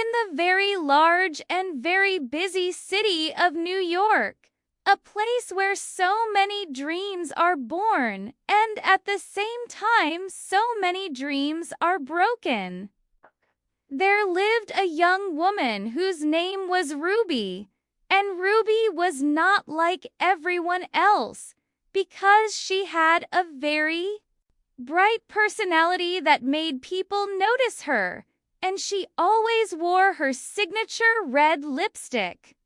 in the very large and very busy city of New York, a place where so many dreams are born and at the same time so many dreams are broken. There lived a young woman whose name was Ruby, and Ruby was not like everyone else because she had a very bright personality that made people notice her, and she always wore her signature red lipstick,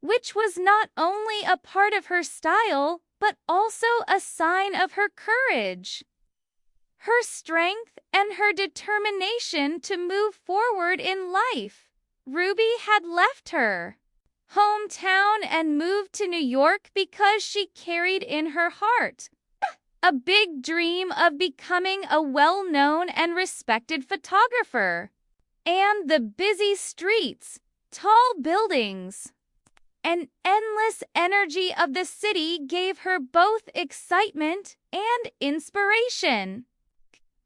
which was not only a part of her style but also a sign of her courage, her strength, and her determination to move forward in life. Ruby had left her hometown and moved to New York because she carried in her heart a big dream of becoming a well-known and respected photographer. And the busy streets, tall buildings, and endless energy of the city gave her both excitement and inspiration,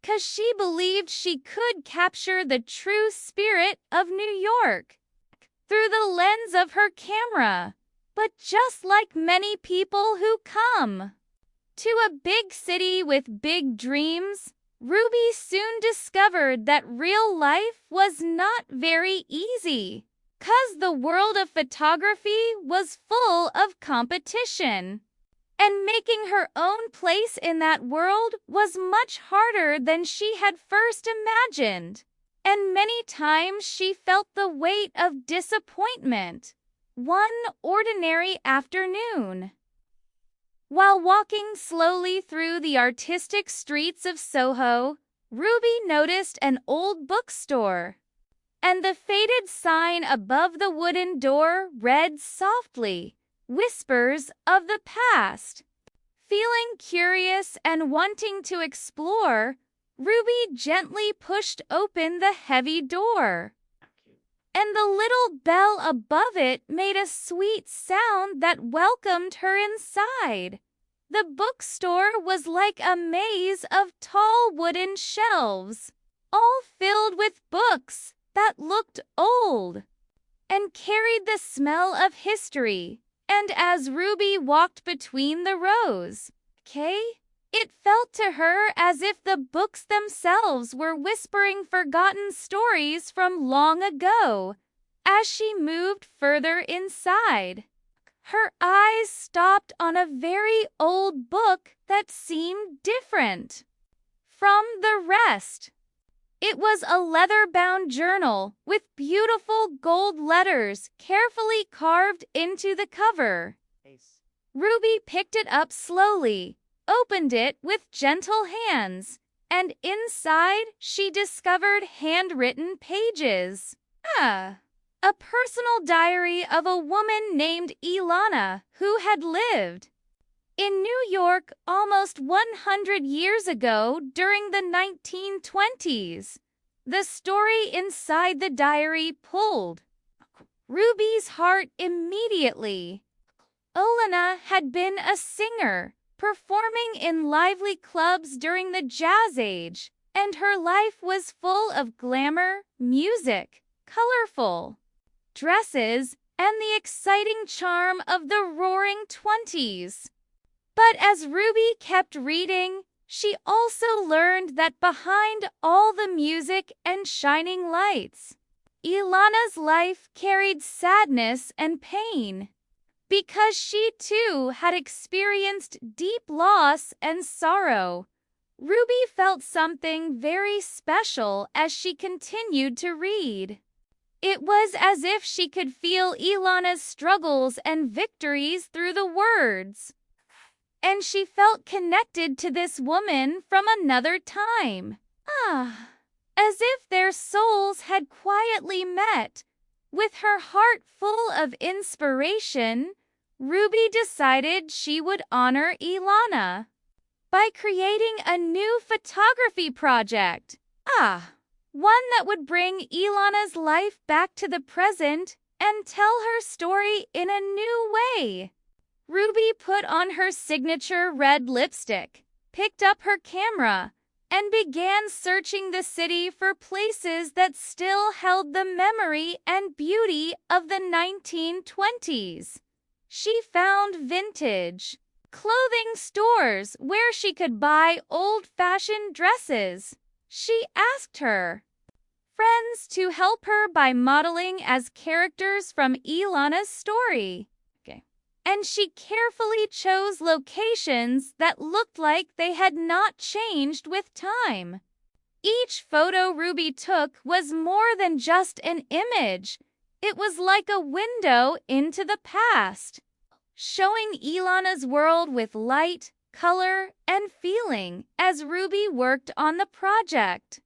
'cause she believed she could capture the true spirit of New York through the lens of her camera. But just like many people who come to a big city with big dreams, Ruby soon discovered that real life was not very easy, 'cause the world of photography was full of competition. And making her own place in that world was much harder than she had first imagined. And many times she felt the weight of disappointment. One ordinary afternoon, while walking slowly through the artistic streets of Soho, Ruby noticed an old bookstore, and the faded sign above the wooden door read softly, "Whispers of the Past." Feeling curious and wanting to explore, Ruby gently pushed open the heavy door, and the little bell above it made a sweet sound that welcomed her inside. The bookstore was like a maze of tall wooden shelves, all filled with books that looked old and carried the smell of history. And as Ruby walked between the rows, it felt to her as if the books themselves were whispering forgotten stories from long ago. As she moved further inside, her eyes stopped on a very old book that seemed different from the rest. It was a leather-bound journal with beautiful gold letters carefully carved into the cover. Ruby picked it up slowly, opened it with gentle hands, and inside she discovered handwritten pages. A personal diary of a woman named Ilana who had lived in New York almost 100 years ago during the 1920s. The story inside the diary pulled Ruby's heart immediately. Ilana had been a singer, performing in lively clubs during the Jazz Age, and her life was full of glamour, music, colorful dresses, and the exciting charm of the Roaring Twenties. But as Ruby kept reading, she also learned that behind all the music and shining lights, Ilana's life carried sadness and pain, because she too had experienced deep loss and sorrow. Ruby felt something very special as she continued to read. It was as if she could feel Ilana's struggles and victories through the words, and she felt connected to this woman from another time. As if their souls had quietly met. With her heart full of inspiration, Ruby decided she would honor Ilana by creating a new photography project. One that would bring Ilana's life back to the present and tell her story in a new way. Ruby put on her signature red lipstick, picked up her camera, and began searching the city for places that still held the memory and beauty of the 1920s. She found vintage clothing stores where she could buy old-fashioned dresses. She asked her friends to help her by modeling as characters from Ilana's story. And she carefully chose locations that looked like they had not changed with time. Each photo Ruby took was more than just an image. It was like a window into the past, showing Ilana's world with light, color, and feeling as Ruby worked on the project.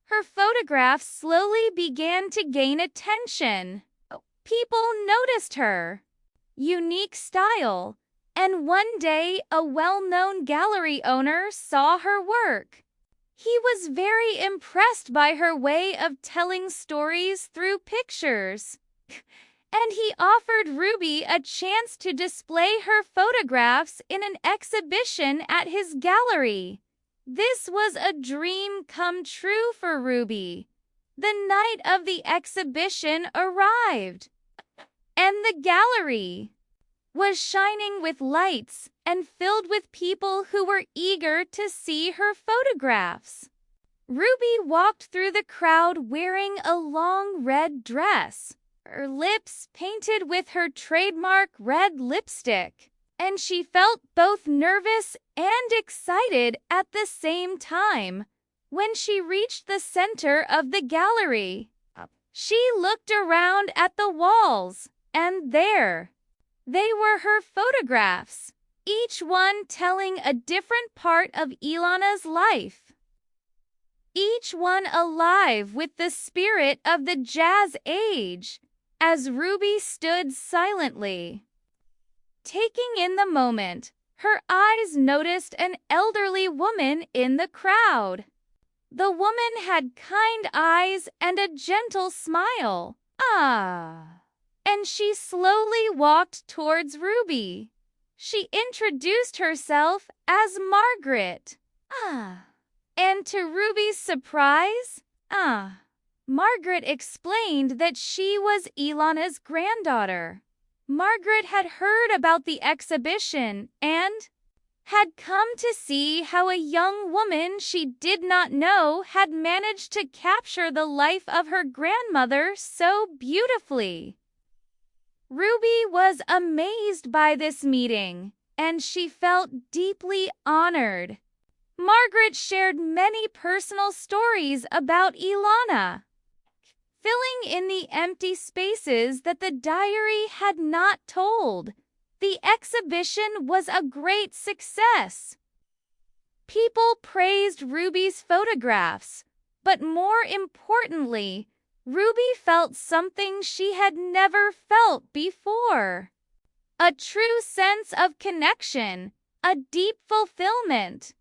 Her photographs slowly began to gain attention. People noticed her unique style, and one day a well-known gallery owner saw her work. He was very impressed by her way of telling stories through pictures, and he offered Ruby a chance to display her photographs in an exhibition at his gallery. This was a dream come true for Ruby. The night of the exhibition arrived, and the gallery was shining with lights and filled with people who were eager to see her photographs. Ruby walked through the crowd wearing a long red dress, her lips painted with her trademark red lipstick, and she felt both nervous and excited at the same time. When she reached the center of the gallery, she looked around at the walls, and there they were, her photographs, each one telling a different part of Ilana's life. Each one alive with the spirit of the Jazz Age, as Ruby stood silently, taking in the moment. Her eyes noticed an elderly woman in the crowd. The woman had kind eyes and a gentle smile. And she slowly walked towards Ruby. She introduced herself as Margaret. And to Ruby's surprise, Margaret explained that she was Ilana's granddaughter. Margaret had heard about the exhibition and had come to see how a young woman she did not know had managed to capture the life of her grandmother so beautifully. Ruby was amazed by this meeting, and she felt deeply honored. Margaret shared many personal stories about Ilana, filling in the empty spaces that the diary had not told. The exhibition was a great success. People praised Ruby's photographs, but more importantly, Ruby felt something she had never felt before. A true sense of connection, a deep fulfillment,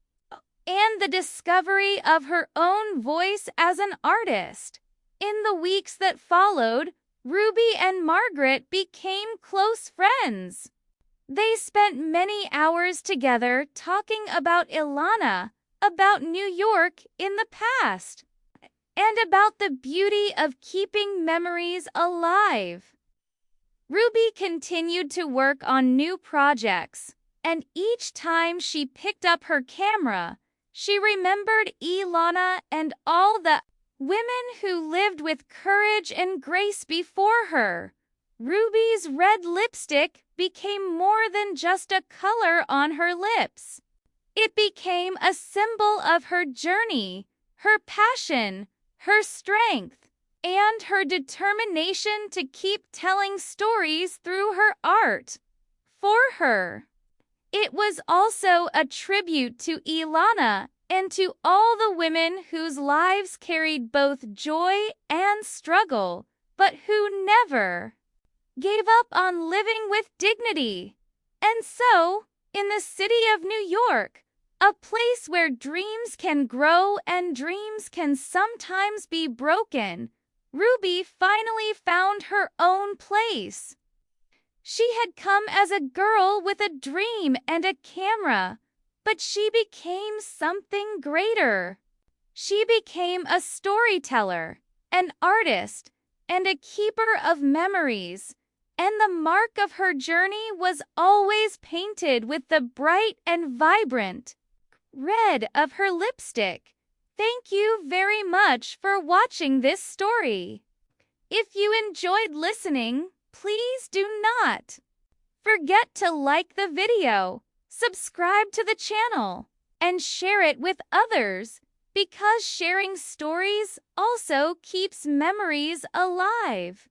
and the discovery of her own voice as an artist. In the weeks that followed, Ruby and Margaret became close friends. They spent many hours together talking about Ilana, about New York in the past, and about the beauty of keeping memories alive. Ruby continued to work on new projects, and each time she picked up her camera, she remembered Ilana and all the women who lived with courage and grace before her. Ruby's red lipstick became more than just a color on her lips. It became a symbol of her journey, her passion, her strength, and her determination to keep telling stories through her art. For her, it was also a tribute to Ilana and to all the women whose lives carried both joy and struggle, but who never gave up on living with dignity. And so, in the city of New York, a place where dreams can grow and dreams can sometimes be broken, Ruby finally found her own place. She had come as a girl with a dream and a camera, but she became something greater. She became a storyteller, an artist, and a keeper of memories, and the mark of her journey was always painted with the bright and vibrant red of her lipstick. Thank you very much for watching this story. If you enjoyed listening, please do not forget to like the video, subscribe to the channel, and share it with others, because sharing stories also keeps memories alive.